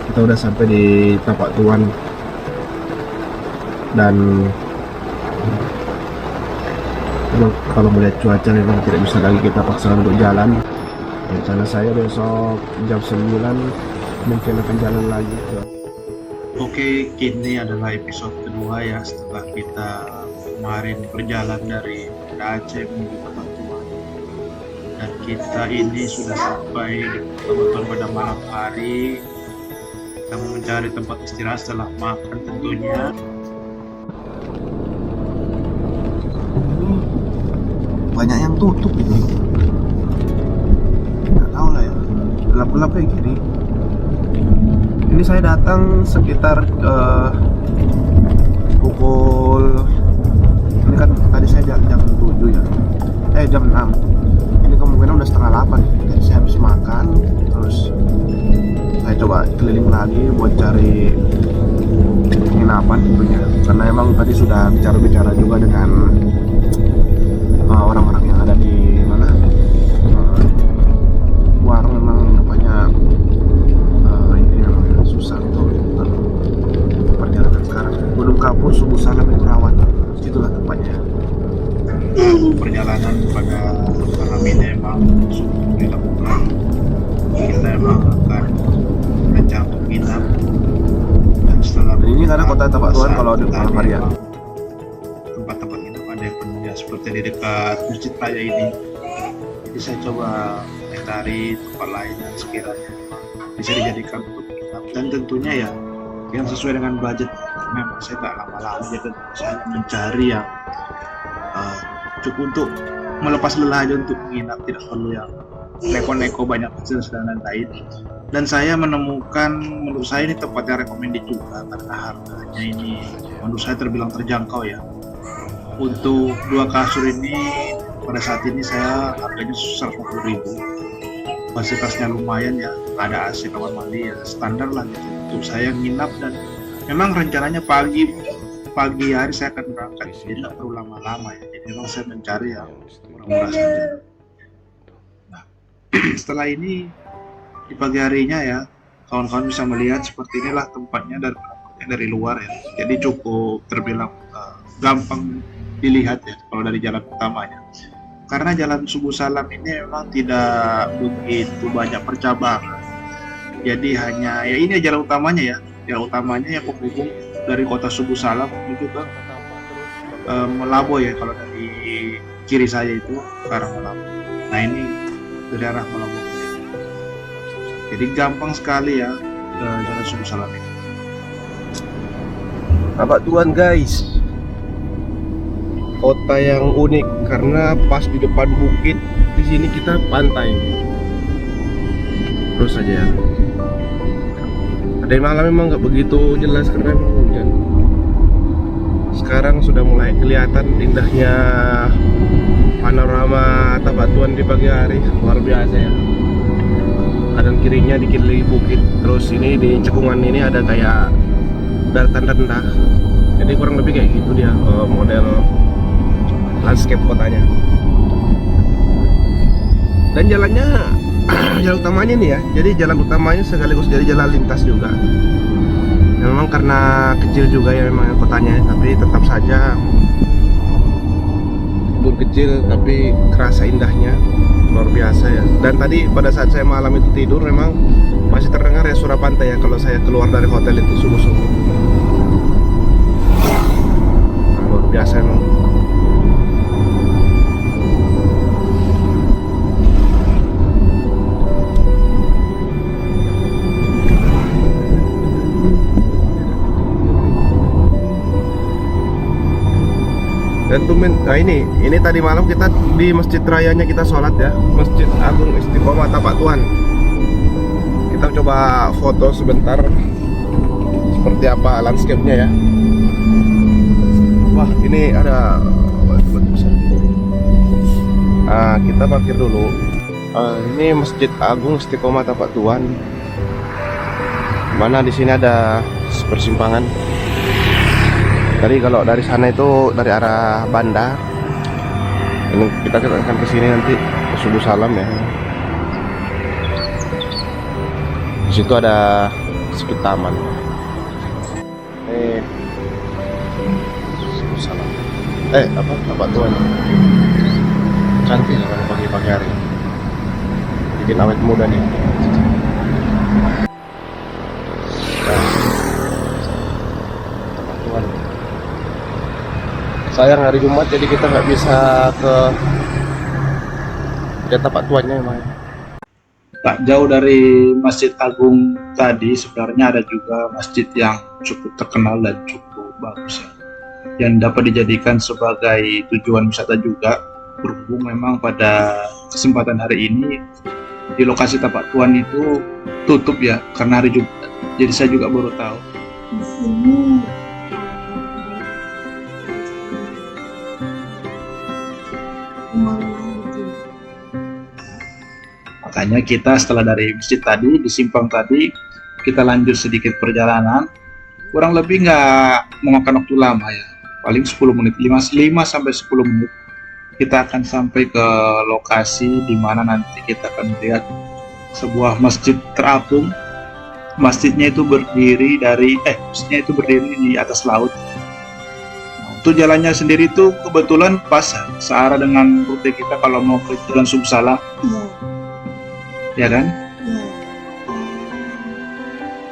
Kita udah sampai di Tapak Tuan dan kalau melihat cuaca memang tidak bisa lagi kita paksakan untuk jalan. Rencana saya besok jam 9 mungkin akan jalan lagi ke... Oke, kini adalah episode kedua ya setelah kita kemarin berjalan dari Aceh menuju Tapak Tuan. Dan kita ini sudah sampai di Tapak Tuan pada malam hari. Kita mau mencari tempat istirahat setelah makan tentunya. Banyak yang tutup ini. Nggak tahu lah ya, gelap-gelap kayak gini. Ini saya datang sekitar pukul, ini kan tadi saya jam 7 ya, jam 6. Ini kemungkinan udah setengah 8. Jadi saya habis makan, terus saya coba keliling lagi buat cari penginapan tentunya. Karena emang tadi sudah bicara-bicara juga dengan orang-orang yang ada di mana warung. Memang rupanya ini memang susah untuk perjalanan sekarang. Gunung Kapur, Subuh Salam itu rawan, itulah tempatnya. Perjalanan pada malam ini emang sudah dilakukan. Kita emang akan rencana untuk nginap, dan setelah ini karena kota Tapak Tuan kalau di malam hari ya, tempat-tempat nginap ada yang penuh ya, seperti di dekat Masjid Raya ini. Jadi saya coba mencari tempat lain yang sekiranya bisa dijadikan untuk nginap, dan tentunya ya yang sesuai dengan budget. Memang saya tak lama-lama, jadi saya mencari yang cukup untuk melepas lelah aja untuk menginap, tidak perlu yang neko-neko banyak hasil dan lain-lain. Dan saya menemukan, menurut saya ini tempatnya recommended juga karena harganya ini menurut saya terbilang terjangkau ya. Untuk 2 kasur ini pada saat ini saya harganya 150.000. Fasilitasnya lumayan ya, ada AC, kamar mandi ya, standar lah gitu untuk saya nginap. Dan memang rencananya pagi hari saya akan berangkat, jadi tidak perlu lama-lama ya. Jadi memang saya mencari yang murah-murah saja. Nah, setelah ini di pagi harinya ya, kawan-kawan bisa melihat seperti inilah tempatnya dari luar ya. Jadi cukup terbilang gampang dilihat ya kalau dari jalan utamanya. Karena jalan Subuh Salam ini memang tidak begitu banyak percabangan. Jadi hanya ya ini jalan utamanya ya. Jalan utamanya yang penghubung dari kota Subuh Salam menuju ke Melabo ya, kalau dari kiri saya itu ke arah Melabo. Nah ini dari arah Melabo. Jadi gampang sekali ya jalan Subuh Salam ini. Tapak Tuan guys, kota yang unik karena pas di depan bukit, di sini kita pantai. Terus saja ya. Ada malam memang nggak begitu jelas karena memang hujan. Sekarang sudah mulai kelihatan indahnya panorama Tapak Tuan di pagi hari, luar biasa ya. Kanan kirinya dikelilingi bukit, terus ini di cekungan ini ada kayak daratan rendah. Jadi kurang lebih kayak gitu dia model landscape kotanya. Dan jalannya jalan utamanya nih ya, jadi jalan utamanya sekaligus jadi jalan lintas juga. Ya, memang karena kecil juga ya memang kotanya, tapi tetap saja walaupun kecil tapi kerasa indahnya, luar biasa ya. Dan tadi pada saat saya malam itu tidur memang masih terdengar ya suara pantai ya kalau saya keluar dari hotel itu subuh-subuh. Luar biasa emang. Dan nah ini tadi malam kita di Masjid Rayanya kita sholat ya, Masjid Agung Istiqomah Tapak Tuan. Kita coba foto sebentar seperti apa landscape-nya ya. Wah ini ada batu besar. Kita parkir dulu. Ini Masjid Agung Istiqomah Tapak Tuan. Mana di sini ada persimpangan. Jadi kalau dari sana itu dari arah bandar Ini kita akan kesini nanti ke Subuh Salam ya. Di situ ada sedikit taman. Subuh Salam. Apa? Tapak Tuan. Cantik kan pagi-pagi hari. Bikin awet muda nih. Tapak Tuan. Sayang hari Jumat jadi kita nggak bisa ke Tapak Tuannya emang. Tak jauh dari Masjid Agung tadi sebenarnya ada juga masjid yang cukup terkenal dan cukup bagus ya, yang dapat dijadikan sebagai tujuan wisata juga. Berhubung memang pada kesempatan hari ini di lokasi Tapak Tuan itu tutup ya karena hari Jumat. Jadi saya juga baru tahu. Di sini makanya kita setelah dari masjid tadi, di simpang tadi, kita lanjut sedikit perjalanan. Kurang lebih nggak memakan waktu lama ya, paling 10 menit, 5 sampai 10 menit. Kita akan sampai ke lokasi di mana nanti kita akan lihat sebuah masjid terapung. Masjidnya itu berdiri di atas laut. Untuk jalannya sendiri tuh kebetulan pas searah dengan rute kita kalau mau ke Jalan Subuh Salam. Ya kan?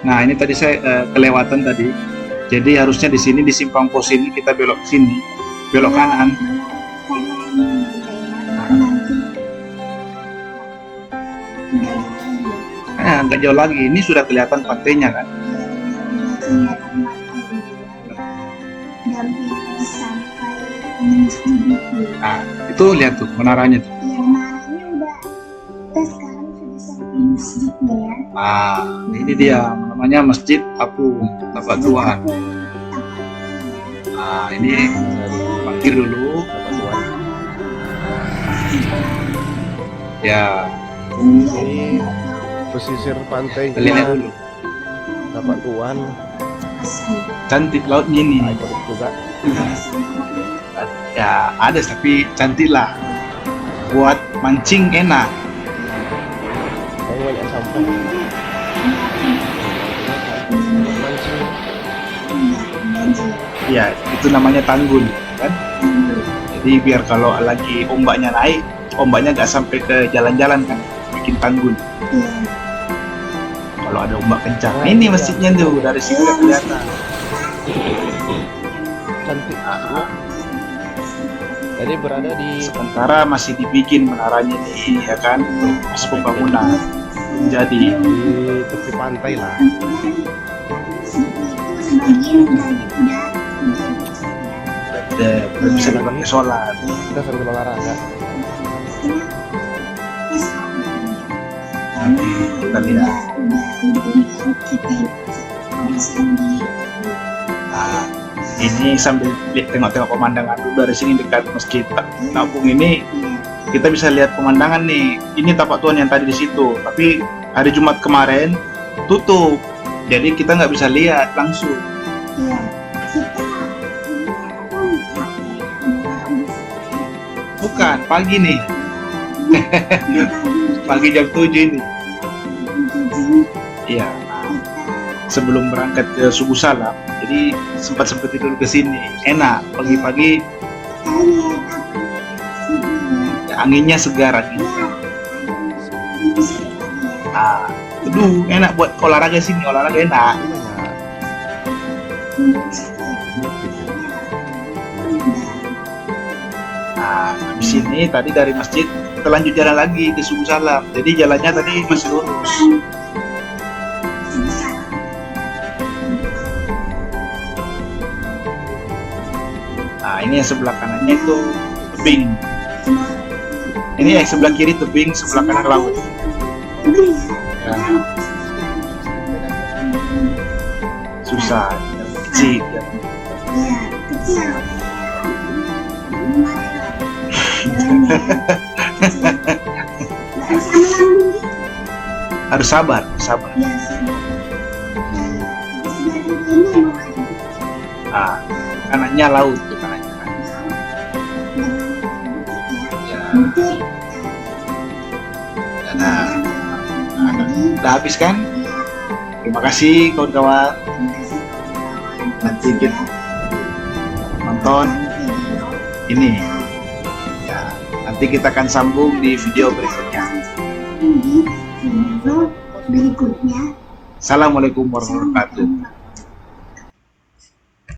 Nah ini tadi saya kelewatan tadi. Jadi harusnya di sini di simpang pos ini kita belok sini, belok kanan. Nggak jauh lagi. Ini sudah kelihatan pantainya kan? Nah itu lihat tuh menaranya tuh. Nah, ini dia namanya Masjid Apung Tapak Tuan. Nah, ini parkir dulu. Ya, Ini pesisir pantai lihat dulu. Tapak Tuan. Cantik lautnya ini. Ikut juga. Ya, ada tapi cantik lah. Buat mancing enak. Banyak sampah. Mancing. Ya, itu namanya tanggul, kan? Jadi biar kalau lagi ombaknya naik, ombaknya nggak sampai ke jalan-jalan kan, bikin tanggul. Kalau ada ombak kencang. Nah, ini masjidnya tuh dari sini udah kelihatan. Cantik. Jadi berada di Sementara masih dibikin menaranya nih, ya kan, untuk pembangunan. Jadi tepi pantai lah. udah bisa dipakai sholat. Kita sambil olahraga. Nanti kita lihat. Nah, ini sambil tengok-tengok pemandangan dulu dari sini dekat Masjid Apung ini. Kita bisa lihat pemandangan nih. Ini Tapak Tuan yang tadi di situ, tapi hari Jumat kemarin tutup, jadi kita nggak bisa lihat langsung. Bukan pagi nih. Pagi jam 7 ini. Iya. Sebelum berangkat ke Subuh Salam, jadi sempat dulu ke sini. Enak pagi-pagi. Anginnya segar anginnya. Nah, aduh enak buat olahraga sini, olahraga enak. Nah, habis ini tadi dari masjid kita lanjut jalan lagi ke Subuh Salam. Jadi jalannya tadi masih lurus. Nah, ini yang sebelah kanannya itu tebing. Ini yang sebelah kiri tebing, sebelah kanan laut. Ya. Susah, kecil. Ya. Harus sabar. Nah, kanannya laut tuh kanannya. Nah, udah habis kan? Terima kasih kawan-kawan. Nanti kita nonton ini. Ya, nanti kita akan sambung di video berikutnya. Di video berikutnya. Assalamualaikum warahmatullahi wabarakatuh.